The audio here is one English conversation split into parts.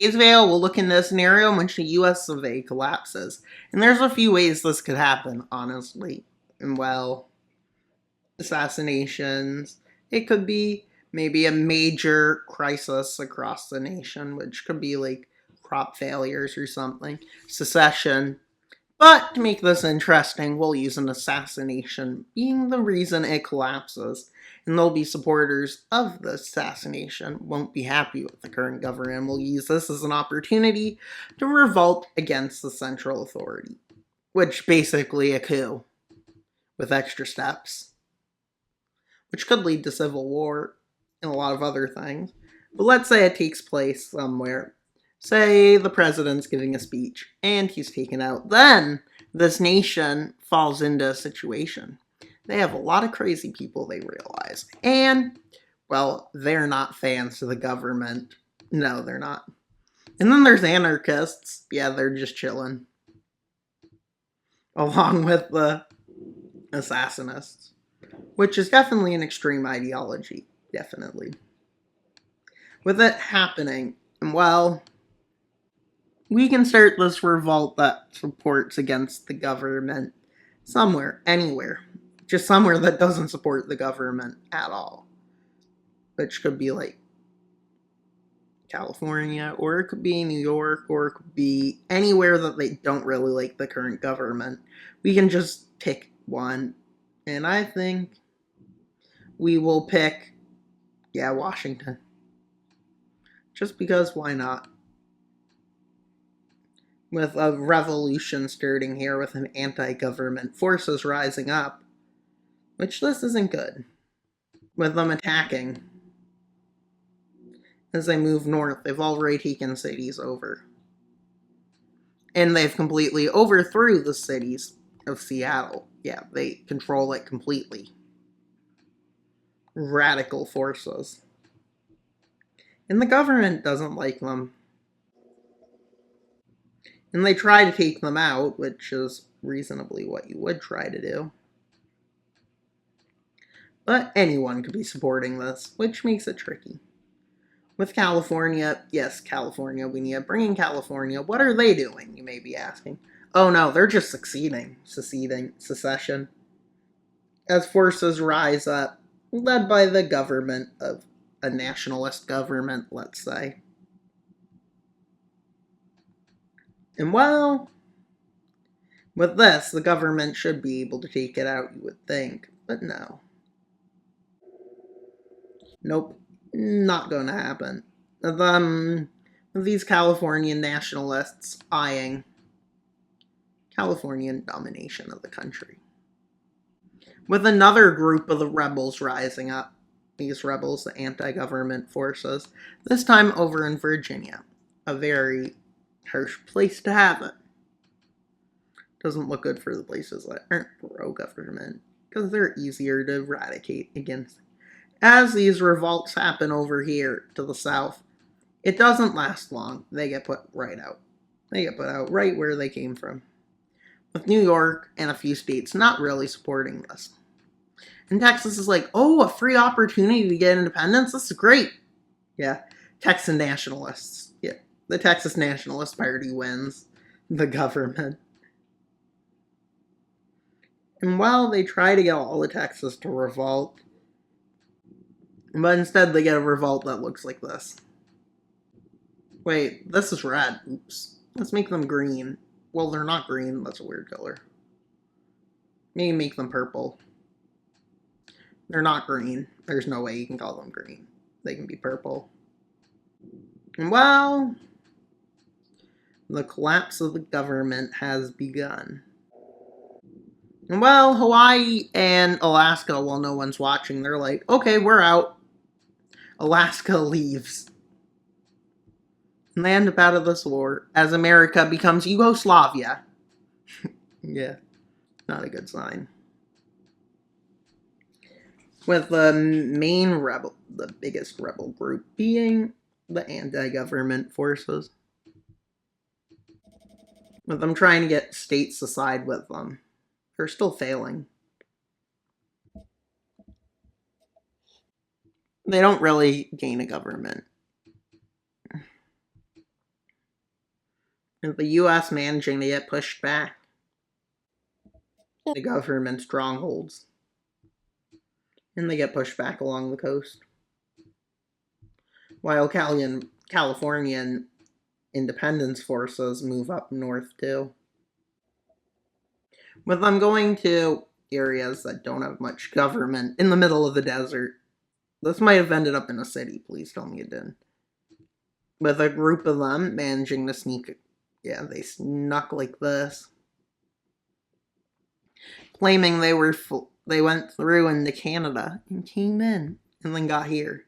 Israel will look into a scenario in which the US of A collapses. And there's a few ways this could happen, honestly. And well, assassinations. It could be maybe a major crisis across the nation, which could be like crop failures or something, secession. But to make this interesting, we'll use an assassination being the reason it collapses. And there'll be supporters of the assassination won't be happy with the current government. We'll use this as an opportunity to revolt against the central authority, which basically a coup with extra steps, which could lead to civil war and a lot of other things. But let's say it takes place somewhere. Say the president's giving a speech and he's taken out. Then this nation falls into a situation. They have a lot of crazy people, they realize. And, well, they're not fans of the government. No, they're not. And then there's anarchists. Yeah, they're just chilling. Along with the assassinists, which is definitely an extreme ideology. Definitely. With it happening, well, we can start this revolt that supports against the government somewhere, anywhere. Just somewhere that doesn't support the government at all. Which could be like California, or it could be New York, or it could be anywhere that they don't really like the current government. We can just pick one. And I think we will pick, Washington. Just because, why not? With a revolution starting here with an anti-government forces rising up, which this isn't good. With them attacking. As they move north, they've already taken cities over. And they've completely overthrew the cities of Seattle. Yeah, they control it completely. Radical forces. And the government doesn't like them. And they try to take them out, which is reasonably what you would try to do. But anyone could be supporting this, which makes it tricky. With California, yes, California, we need to bring in California. What are they doing, you may be asking? Oh no, they're just secession. As forces rise up, led by the government of a nationalist government, let's say. And well, with this, the government should be able to take it out, you would think. But no. Nope. Not going to happen. These Californian nationalists eyeing Californian domination of the country. With another group of the rebels rising up. These rebels, the anti-government forces. This time over in Virginia. A very harsh place to have it. Doesn't look good for the places that aren't pro-government, because they're easier to eradicate against. As these revolts happen over here to the south, it doesn't last long. They get put right out. They get put out right where they came from. With New York and a few states not really supporting this. And Texas is like, oh, a free opportunity to get independence? This is great. Yeah, Texan nationalists. Yeah, the Texas Nationalist Party wins the government. And while they try to get all of Texas to revolt, but instead they get a revolt that looks like this. Wait, this is red. Oops. Let's make them green. Well, they're not green. That's a weird color. Maybe make them purple. They're not green. There's no way you can call them green. They can be purple. And well, the collapse of the government has begun. And well, Hawaii and Alaska, while no one's watching, they're like, okay, we're out. Alaska leaves. And they end up out of this war as America becomes Yugoslavia. Yeah, not a good sign. With the main rebel, the biggest rebel group being the anti-government forces. With them trying to get states to side with them. They're still failing. They don't really gain a government. And the US managing to get pushed back. The government strongholds. And they get pushed back along the coast. While Californian independence forces move up north too. With them going to areas that don't have much government in the middle of the desert. This might have ended up in a city, please tell me it didn't. With a group of them managing to sneak. Yeah, they snuck like this. Claiming they went through into Canada and came in and then got here.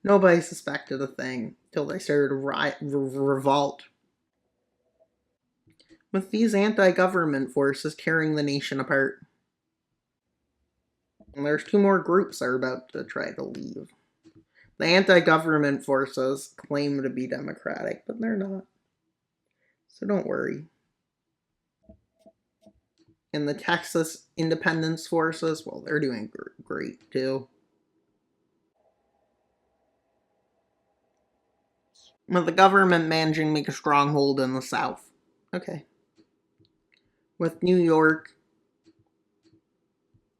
Nobody suspected a thing till they started to revolt. With these anti-government forces tearing the nation apart. And there's 2 more groups that are about to try to leave. The anti-government forces claim to be democratic, but they're not. So don't worry. And the Texas independence forces, well, they're doing great too. With the government managing to make a stronghold in the South. Okay. With New York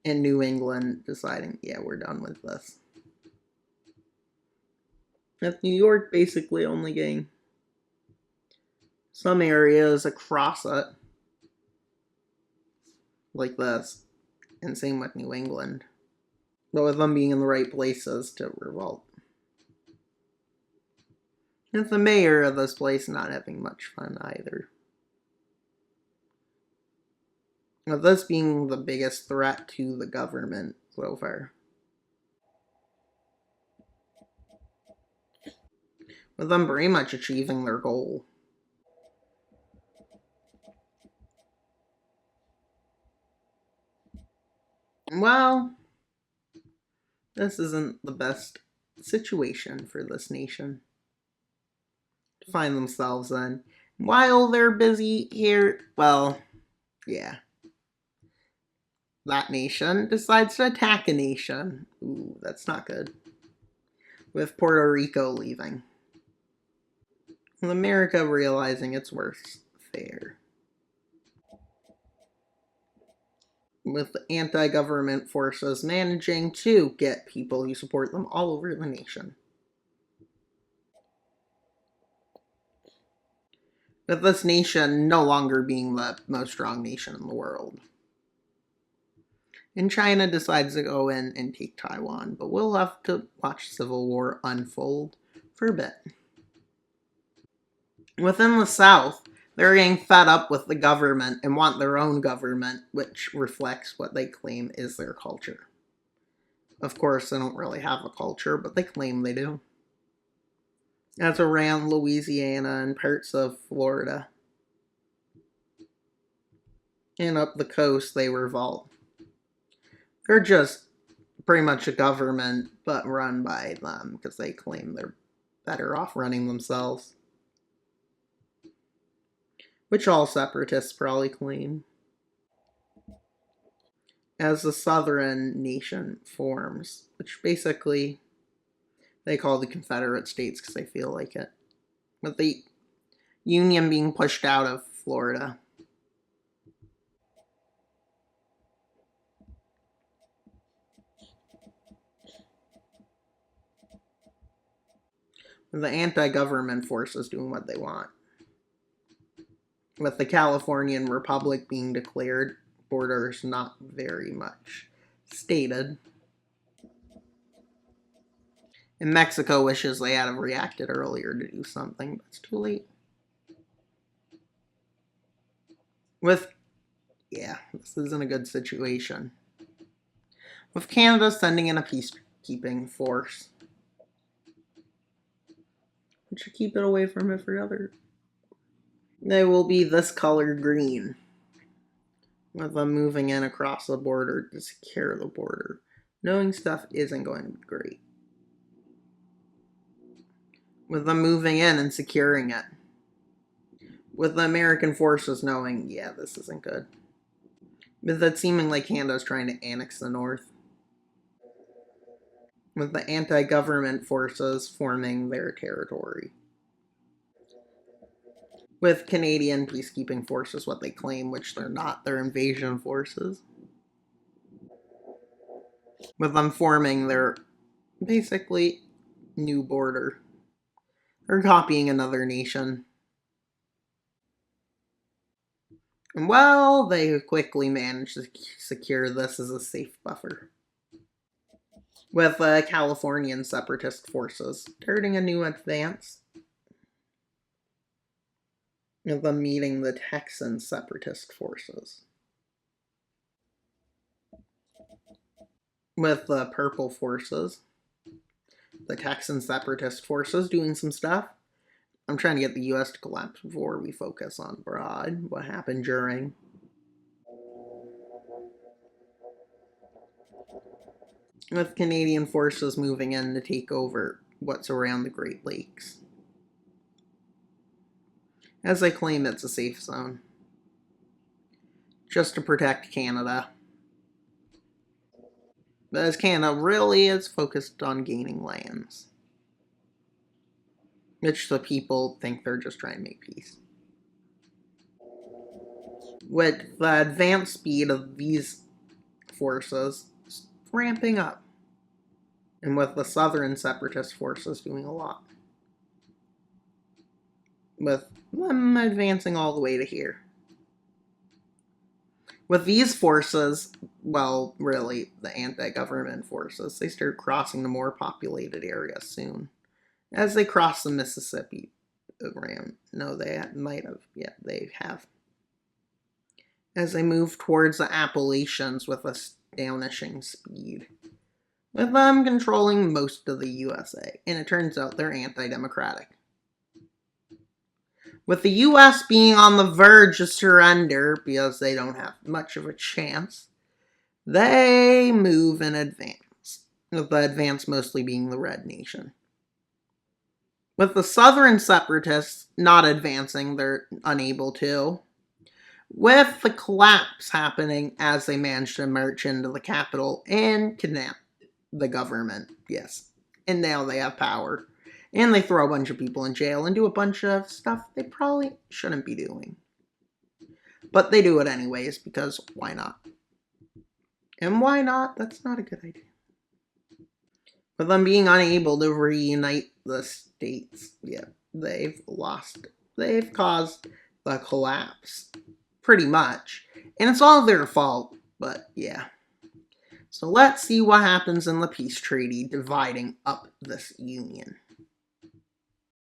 and New England deciding, yeah, we're done with this. With New York basically only getting some areas across it. Like this. And same with New England. But with them being in the right places to revolt. And the mayor of this place not having much fun either. With this being the biggest threat to the government so far. With them very much achieving their goal. Well, this isn't the best situation for this nation to find themselves in. While they're busy here, well, yeah. That nation decides to attack a nation. Ooh, that's not good. With Puerto Rico leaving. With America realizing it's worse fair. With the anti-government forces managing to get people who support them all over the nation. With this nation no longer being the most strong nation in the world. And China decides to go in and take Taiwan, but we'll have to watch Civil War unfold for a bit. Within the South, they're getting fed up with the government and want their own government, which reflects what they claim is their culture. Of course, they don't really have a culture, but they claim they do. That's around Louisiana and parts of Florida. And up the coast, they revolt. They're just pretty much a government, but run by them, because they claim they're better off running themselves. Which all separatists probably claim. As the southern nation forms, which basically they call the Confederate States because they feel like it. With the Union being pushed out of Florida. With the anti-government forces doing what they want. With the Californian Republic being declared, borders not very much stated. And Mexico wishes they had reacted earlier to do something, but it's too late. Yeah, this isn't a good situation. With Canada sending in a peacekeeping force. It should keep it away from every other. They will be this color green. With them moving in across the border to secure the border. Knowing stuff isn't going to be great. With them moving in and securing it. With the American forces knowing, yeah, this isn't good. With it seeming like Canada's trying to annex the North. With the anti-government forces forming their territory. with Canadian peacekeeping forces, what they claim, which they're not, they're invasion forces. With them forming their basically new border. They're copying another nation. And well, they quickly managed to secure this as a safe buffer. With Californian separatist forces starting a new advance. With them meeting the Texan separatist forces. With the purple forces. The Texan separatist forces doing some stuff. I'm trying to get the US to collapse before we focus on abroad, what happened during. With Canadian forces moving in to take over what's around the Great Lakes. As they claim it's a safe zone. Just to protect Canada. But as Canada really is focused on gaining lands. Which the people think they're just trying to make peace. With the advanced speed of these forces ramping up. And with the southern separatist forces doing a lot. With them advancing all the way to here. With these forces, well, really, the anti-government forces, they start crossing the more populated areas soon. As they cross the Mississippi around. No, they might have. Yeah, they have. As they move towards the Appalachians with astonishing speed. With them controlling most of the USA. And it turns out they're anti-democratic. With the US being on the verge of surrender because they don't have much of a chance, they move in advance. With the advance mostly being the Red Nation. With the southern separatists not advancing, they're unable to. With the collapse happening as they manage to march into the capital and kidnap the government, yes. And now they have power. And they throw a bunch of people in jail and do a bunch of stuff they probably shouldn't be doing. But they do it anyways, because why not? And why not? That's not a good idea. With them being unable to reunite the states, yeah, they've lost. They've caused the collapse, pretty much. And it's all their fault, but yeah. So let's see what happens in the peace treaty dividing up this union.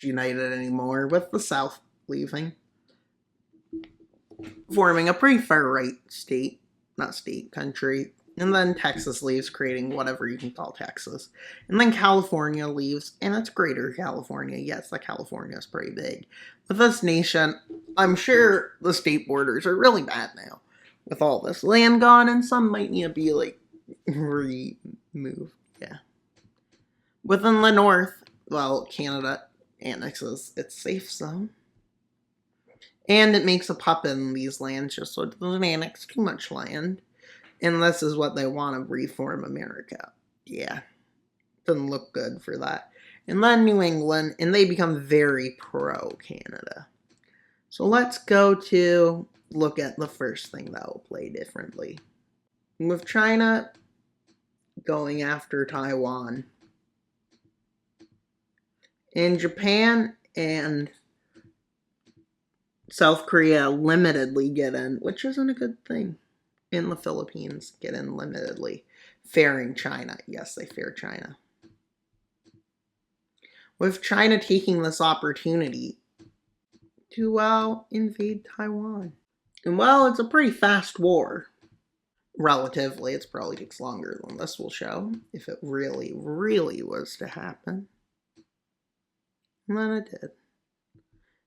United anymore, with the South leaving. Forming a pretty far-right state, not state, country. And then Texas leaves, creating whatever you can call Texas. And then California leaves, and it's Greater California. Yes, the California is pretty big. With this nation, I'm sure the state borders are really bad now. With all this land gone, and some might need to be, like, removed. Yeah. Within the north, well, Canada annexes its safe zone. And it makes a puppet in these lands just so it doesn't annex too much land. And this is what they want to reform America. Yeah. Doesn't look good for that. And then New England, and they become very pro-Canada. So let's go to look at the first thing that will play differently. With China going after Taiwan. And Japan and South Korea limitedly get in, which isn't a good thing. In the Philippines, get in limitedly. Fairing China. Yes, they fair China. With China taking this opportunity to, well, invade Taiwan. And, well, it's a pretty fast war. Relatively, it probably takes longer than this will show, if it really, really was to happen. And then it did.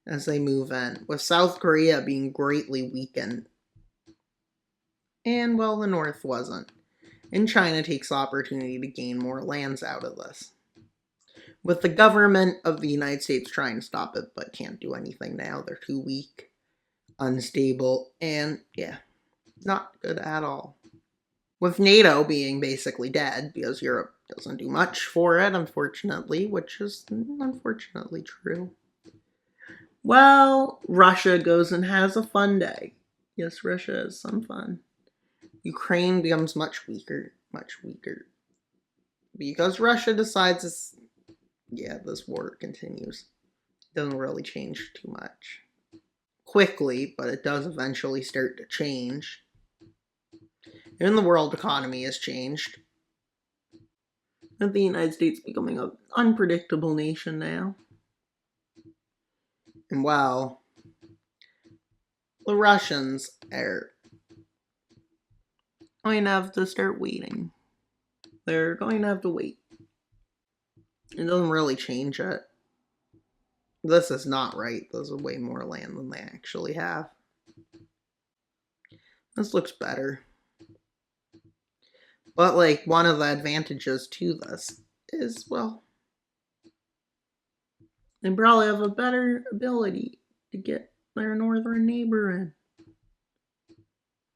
As they move in, with South Korea being greatly weakened. And, well, the North wasn't. And China takes opportunity to gain more lands out of this. With the government of the United States trying to stop it, but can't do anything now. They're too weak, unstable, and, yeah, not good at all. With NATO being basically dead, because Europe doesn't do much for it, unfortunately, which is unfortunately true. Well, Russia goes and has a fun day. Yes, Russia has some fun. Ukraine becomes much weaker, because Russia decides this war continues. Doesn't really change too much. Quickly, but it does eventually start to change. And the world economy has changed. And the United States becoming an unpredictable nation now. And well, the Russians are going to have to start waiting. They're going to have to wait. It doesn't really change it. This is not right. This is way more land than they actually have. This looks better. But, like, one of the advantages to this is, well, they probably have a better ability to get their northern neighbor in.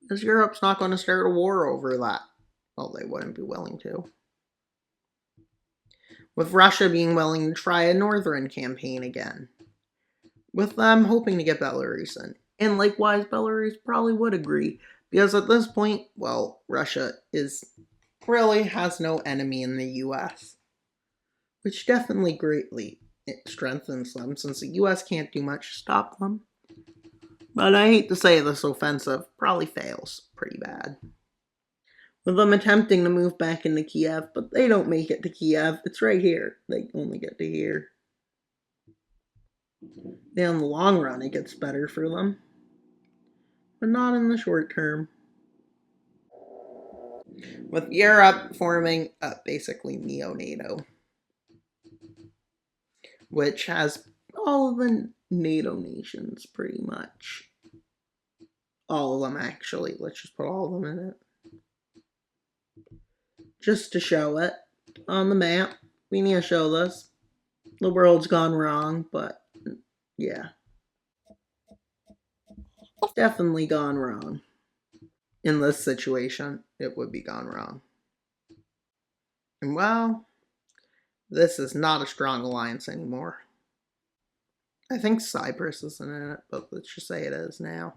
Because Europe's not going to start a war over that. Well, they wouldn't be willing to. With Russia being willing to try a northern campaign again. With them hoping to get Belarus in. And likewise, Belarus probably would agree. Because at this point, well, Russia really has no enemy in the US. Which definitely greatly strengthens them, since the US can't do much to stop them. But I hate to say this offensive probably fails pretty bad. With them attempting to move back into Kiev, but they don't make it to Kiev. It's right here. They only get to here. Then in the long run, it gets better for them. But not in the short term. With Europe forming basically neo-NATO. Which has all of the NATO nations, pretty much. All of them, actually. Let's just put all of them in it. Just to show it on the map. We need to show this. The world's gone wrong, but yeah. Definitely gone wrong. In this situation, it would be gone wrong. And well, this is not a strong alliance anymore. I think Cyprus isn't in it, but let's just say it is now.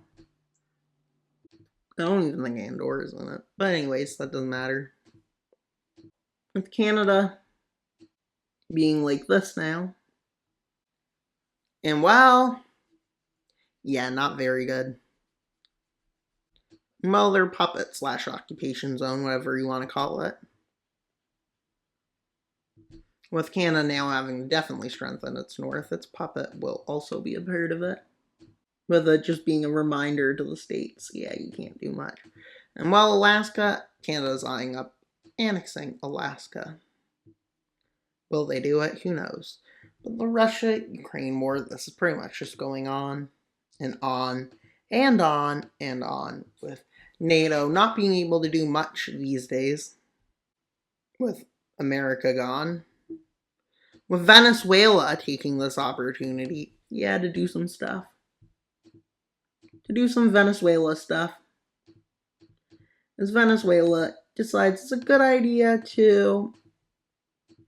I don't even think Andorra is in it. But anyways, that doesn't matter. With Canada being like this now. And well, yeah, not very good. Well, they're puppet / occupation zone, whatever you want to call it. With Canada now having definitely strengthened its north, its puppet will also be a part of it. With it just being a reminder to the states, yeah, you can't do much. And while Alaska, Canada's eyeing up annexing Alaska. Will they do it? Who knows? But the Russia-Ukraine war, this is pretty much just going on and on and on and on, with NATO not being able to do much these days, with America gone, with Venezuela taking this opportunity, yeah, to do some stuff. To do some Venezuela stuff. As Venezuela decides it's a good idea to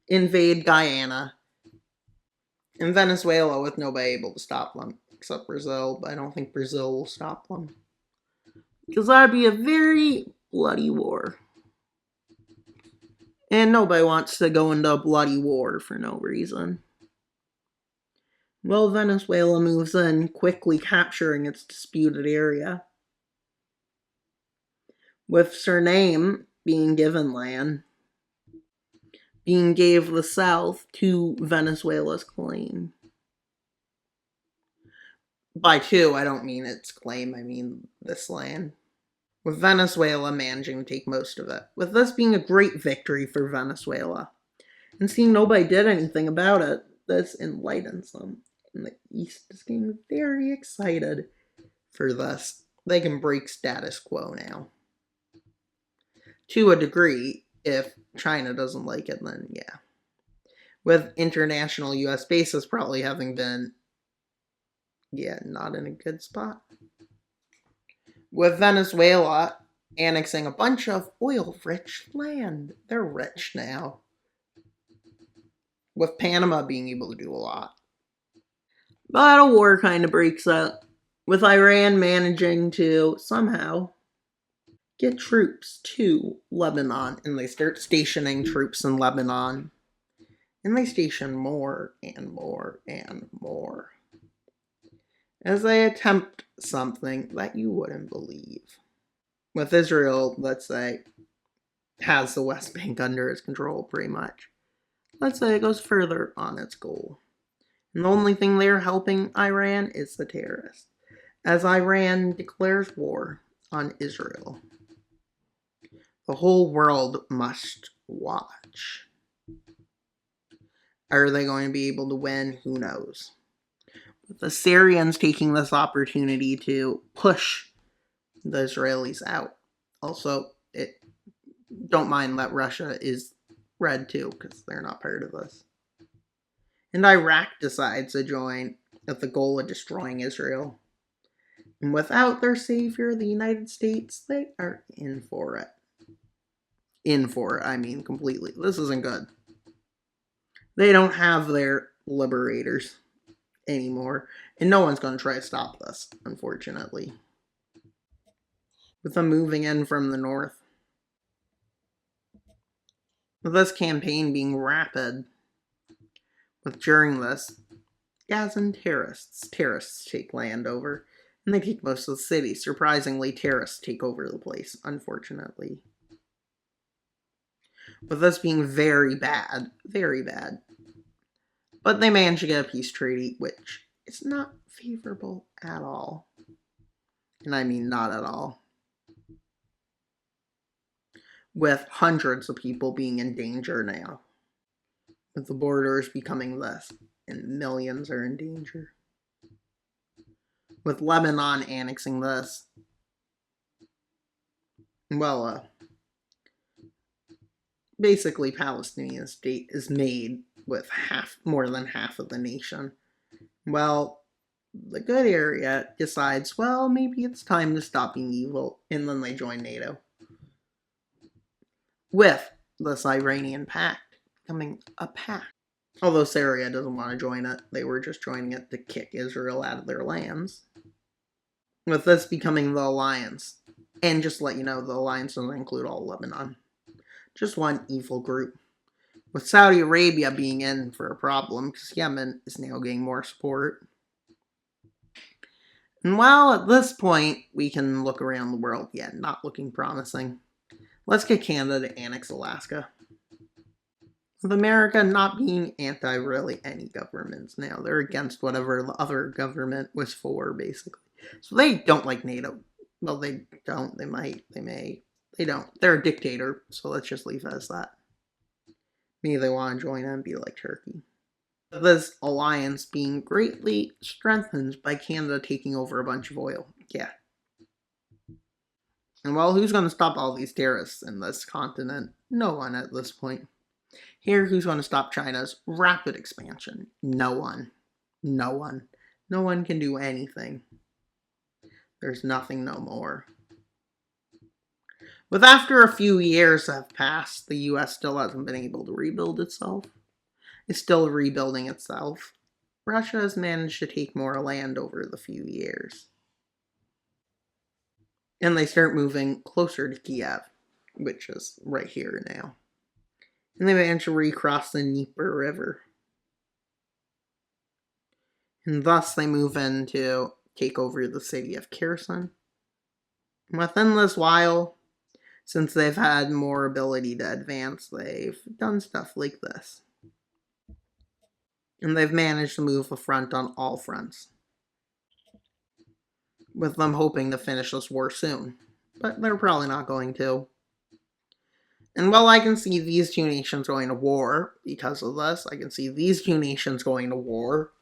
invade Guyana. And Venezuela with nobody able to stop them, except Brazil, but I don't think Brazil will stop them. Because that'd be a very bloody war. And nobody wants to go into a bloody war for no reason. Well, Venezuela moves in, quickly capturing its disputed area. With Suriname being given land, being gave the South to Venezuela's claim. By two, I don't mean its claim, I mean this land. With Venezuela managing to take most of it. With this being a great victory for Venezuela. And seeing nobody did anything about it, this enlightens them. And the East is getting very excited for this. They can break status quo now. To a degree, if China doesn't like it, then yeah. With international US bases probably having been, not in a good spot. With Venezuela annexing a bunch of oil-rich land. They're rich now. With Panama being able to do a lot. But a war kind of breaks out, with Iran managing to somehow get troops to Lebanon, and they start stationing troops in Lebanon. And they station more and more and more as they attempt something that you wouldn't believe. With Israel, let's say, has the West Bank under its control pretty much. Let's say it goes further on its goal. And the only thing they're helping Iran is the terrorists, as Iran declares war on Israel. The whole world must watch. Are they going to be able to win? Who knows? With the Syrians taking this opportunity to push the Israelis out. Also, don't mind that Russia is red too, because they're not part of this. And Iraq decides to join with the goal of destroying Israel. And without their savior, the United States, they are in for it. In for it, I mean completely. This isn't good. They don't have their liberators anymore, and no one's going to try to stop this, unfortunately. With them moving in from the north. With this campaign being rapid, with during this, Gazan terrorists take land over, and they take most of the city. Surprisingly, terrorists take over the place, unfortunately. With this being very bad, very bad. But they managed to get a peace treaty, which is not favorable at all. And I mean not at all. With hundreds of people being in danger now. With the borders becoming less, and millions are in danger. With Lebanon annexing this, well, basically Palestinian state is made with more than half of the nation. Well, the good area decides, well, maybe it's time to stop being evil, and then they join NATO. With this Iranian pact becoming a pact. Although Syria doesn't want to join it, they were just joining it to kick Israel out of their lands. With this becoming the alliance. And just to let you know, the alliance doesn't include all Lebanon. Just one evil group. With Saudi Arabia being in for a problem, because Yemen is now getting more support. And while at this point, we can look around the world, not looking promising. Let's get Canada to annex Alaska. With America not being anti really any governments now. They're against whatever the other government was for, basically. So they don't like NATO. Well, they don't. They might. They may. They don't. They're a dictator, so let's just leave it as that. Maybe they want to join and be like Turkey. This alliance being greatly strengthened by Canada taking over a bunch of oil. Yeah. And well, who's going to stop all these terrorists in this continent? No one at this point. Here, who's going to stop China's rapid expansion? No one. No one. No one can do anything. There's nothing no more. With after a few years have passed, the US still hasn't been able to rebuild itself. It's still rebuilding itself. Russia has managed to take more land over the few years. And they start moving closer to Kiev, which is right here now. And they manage to recross the Dnieper River. And thus they move in to take over the city of Kherson. Within this while, since they've had more ability to advance, they've done stuff like this. And they've managed to move a front on all fronts. With them hoping to finish this war soon. But they're probably not going to. And while I can see these two nations going to war because of this, I can see these two nations going to war.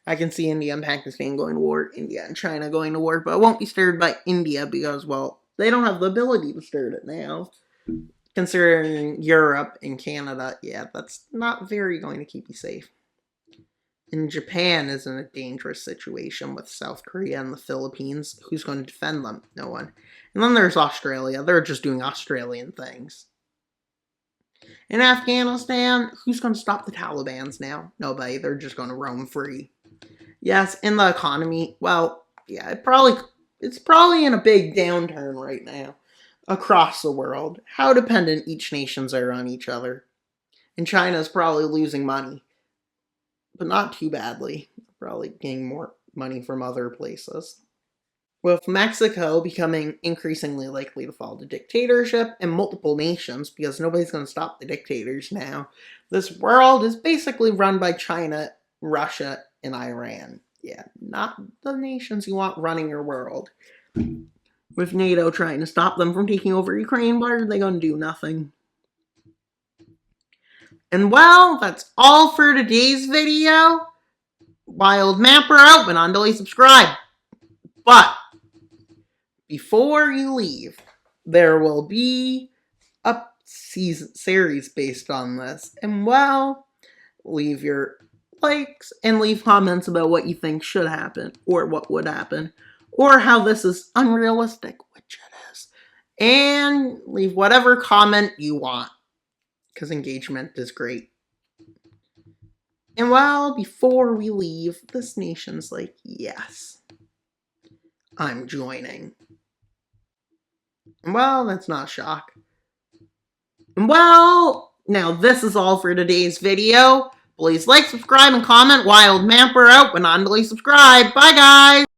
I can see India and Pakistan going to war, India and China going to war, but it won't be stirred by India because, well, they don't have the ability to stir it now. Considering Europe and Canada, that's not very going to keep you safe. And Japan is in a dangerous situation with South Korea and the Philippines. Who's going to defend them? No one. And then there's Australia. They're just doing Australian things. In Afghanistan, who's going to stop the Taliban's now? Nobody. They're just going to roam free. Yes, in the economy, well, yeah, it's probably in a big downturn right now across the world. How dependent each nations are on each other. And China's probably losing money, but not too badly. Probably getting more money from other places. With Mexico becoming increasingly likely to fall to dictatorship and multiple nations, because nobody's going to stop the dictators now, this world is basically run by China, Russia, and Iran. Yeah, not the nations you want running your world. With NATO trying to stop them from taking over Ukraine, what are they going to do? Nothing. And well, that's all for today's video. Wild Mapper out, but on delay subscribe. But before you leave, there will be a series based on this. And well, leave your likes and leave comments about what you think should happen or what would happen or how this is unrealistic, which it is. And leave whatever comment you want because engagement is great. And well, before we leave, this nation's like, yes, I'm joining. Well, that's not a shock. Well, now this is all for today's video. Please like, subscribe, and comment. Wild Mapper out, but not until you subscribe. Bye, guys!